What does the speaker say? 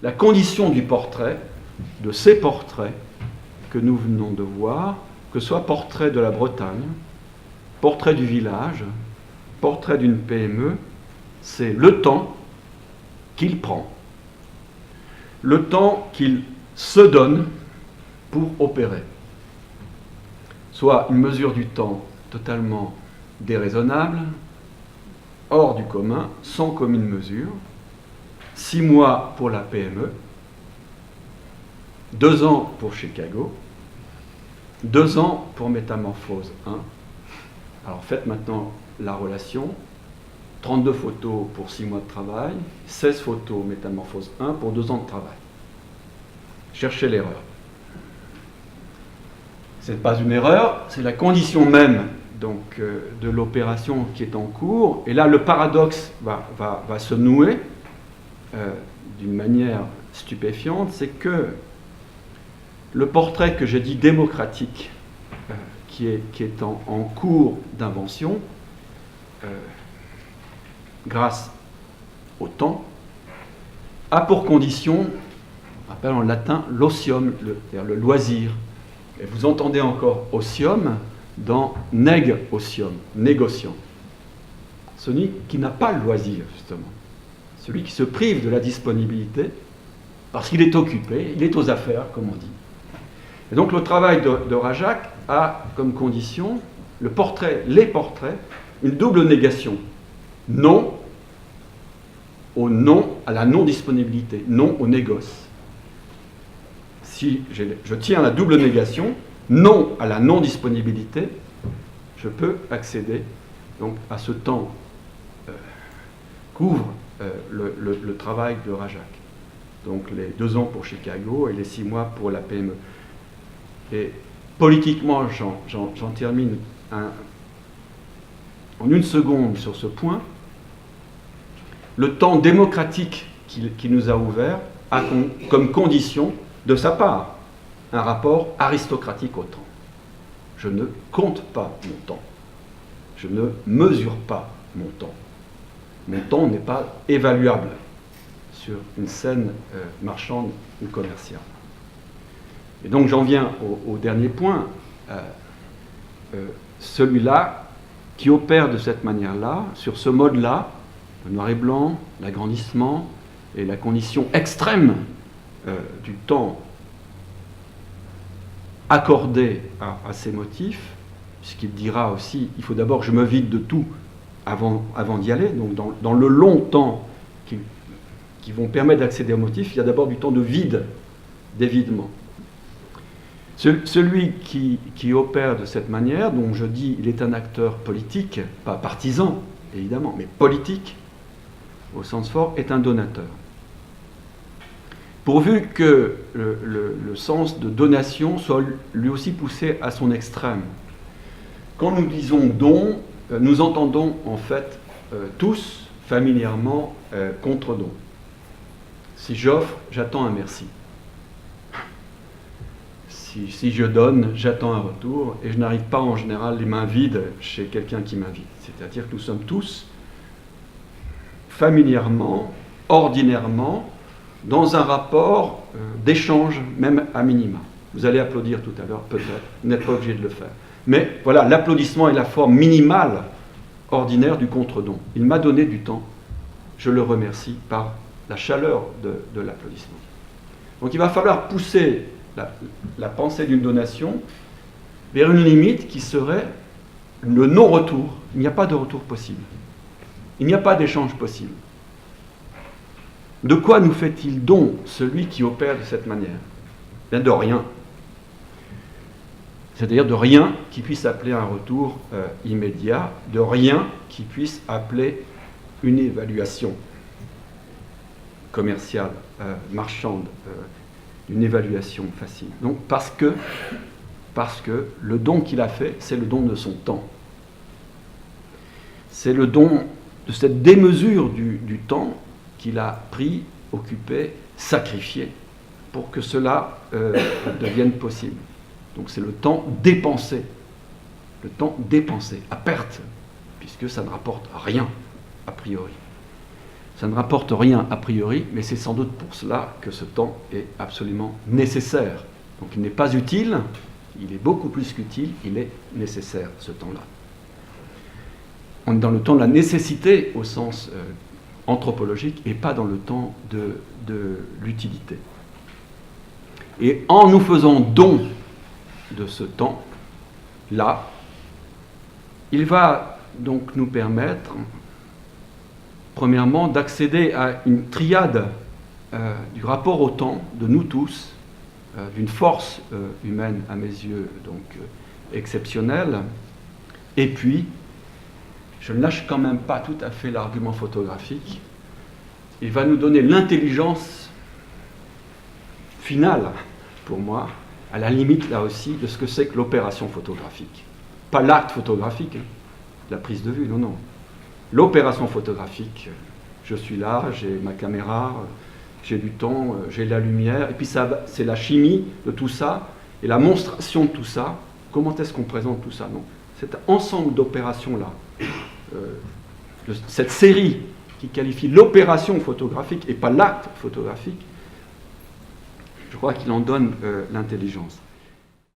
la condition du portrait, de ces portraits que nous venons de voir, que ce soit portrait de la Bretagne, portrait du village, portrait d'une PME, c'est le temps qu'il prend, le temps qu'il se donne pour opérer. Soit une mesure du temps totalement déraisonnable, hors du commun, sans commune mesure, 6 mois pour la PME, 2 ans pour Chicago, 2 ans pour Métamorphose 1. Alors faites maintenant la relation, 32 photos pour 6 mois de travail, 16 photos Métamorphose 1 pour 2 ans de travail. Cherchez l'erreur. Ce n'est pas une erreur, c'est la condition même donc, de l'opération qui est en cours. Et là, le paradoxe va se nouer d'une manière stupéfiante, c'est que le portrait que j'ai dit démocratique, qui est en cours d'invention, grâce au temps, a pour condition, on appelle en latin l'osium, c'est-à-dire le loisir. Et vous entendez encore osium dans neg osium, négociant. Celui qui n'a pas le loisir, justement. Celui qui se prive de la disponibilité parce qu'il est occupé, il est aux affaires, comme on dit. Et donc le travail de Rajak a comme condition les portraits, une double négation. Non au non, à la non-disponibilité, non au négoce. Si je tiens la double négation, non à la non-disponibilité, je peux accéder donc à ce temps qu'ouvre le travail de Rajak. Donc les 2 ans pour Chicago et les 6 mois pour la PME. Et politiquement, j'en termine en une seconde sur ce point. Le temps démocratique qu'il nous a ouvert a comme condition de sa part un rapport aristocratique au temps. Je ne compte pas mon temps. Je ne mesure pas mon temps. Mon temps n'est pas évaluable sur une scène marchande ou commerciale. Et donc j'en viens au dernier point, celui-là qui opère de cette manière-là, sur ce mode-là, le noir et blanc, l'agrandissement et la condition extrême du temps accordé à ces motifs, puisqu'il dira aussi, il faut d'abord que je me vide de tout avant d'y aller, donc dans le long temps qui vont permettre d'accéder aux motifs, il y a d'abord du temps de vide, d'évidement. Celui qui opère de cette manière, dont je dis il est un acteur politique, pas partisan évidemment, mais politique, au sens fort, est un donateur. Pourvu que le sens de donation soit lui aussi poussé à son extrême. Quand nous disons don, nous entendons en fait tous familièrement contre-don. Si j'offre, j'attends un merci. Si je donne, j'attends un retour, et je n'arrive pas en général les mains vides chez quelqu'un qui m'invite. C'est-à-dire que nous sommes tous familièrement, ordinairement, dans un rapport d'échange, même à minima. Vous allez applaudir tout à l'heure, peut-être, vous n'êtes pas obligé de le faire. Mais voilà, l'applaudissement est la forme minimale, ordinaire du contre-don. Il m'a donné du temps, je le remercie par la chaleur de l'applaudissement. Donc il va falloir pousser la pensée d'une donation vers une limite qui serait le non-retour. Il n'y a pas de retour possible. Il n'y a pas d'échange possible. De quoi nous fait-il don, celui qui opère de cette manière? Bien de rien. C'est-à-dire de rien qui puisse appeler un retour immédiat, de rien qui puisse appeler une évaluation commerciale, marchande, une évaluation facile. Donc parce que le don qu'il a fait, c'est le don de son temps. C'est le don de cette démesure du temps qu'il a pris, occupé, sacrifié pour que cela devienne possible. Donc c'est le temps dépensé à perte, puisque ça ne rapporte rien, a priori. Ça ne rapporte rien a priori, mais c'est sans doute pour cela que ce temps est absolument nécessaire. Donc il n'est pas utile, il est beaucoup plus qu'utile, il est nécessaire, ce temps-là. On est dans le temps de la nécessité au sens anthropologique et pas dans le temps de l'utilité. Et en nous faisant don de ce temps-là, il va donc nous permettre, premièrement, d'accéder à une triade du rapport au temps de nous tous, d'une force humaine à mes yeux donc exceptionnelle, et puis je ne lâche quand même pas tout à fait l'argument photographique. Il va nous donner l'intelligence finale, pour moi, à la limite, là aussi, de ce que c'est que l'opération photographique. Pas l'acte photographique, hein, la prise de vue, non, non. L'opération photographique, je suis là, j'ai ma caméra, j'ai du temps, j'ai de la lumière, et puis ça, c'est la chimie de tout ça, et la monstration de tout ça. Comment est-ce qu'on présente tout ça? Non. Cet ensemble d'opérations-là, cette série qui qualifie l'opération photographique et pas l'acte photographique, je crois qu'il en donne l'intelligence.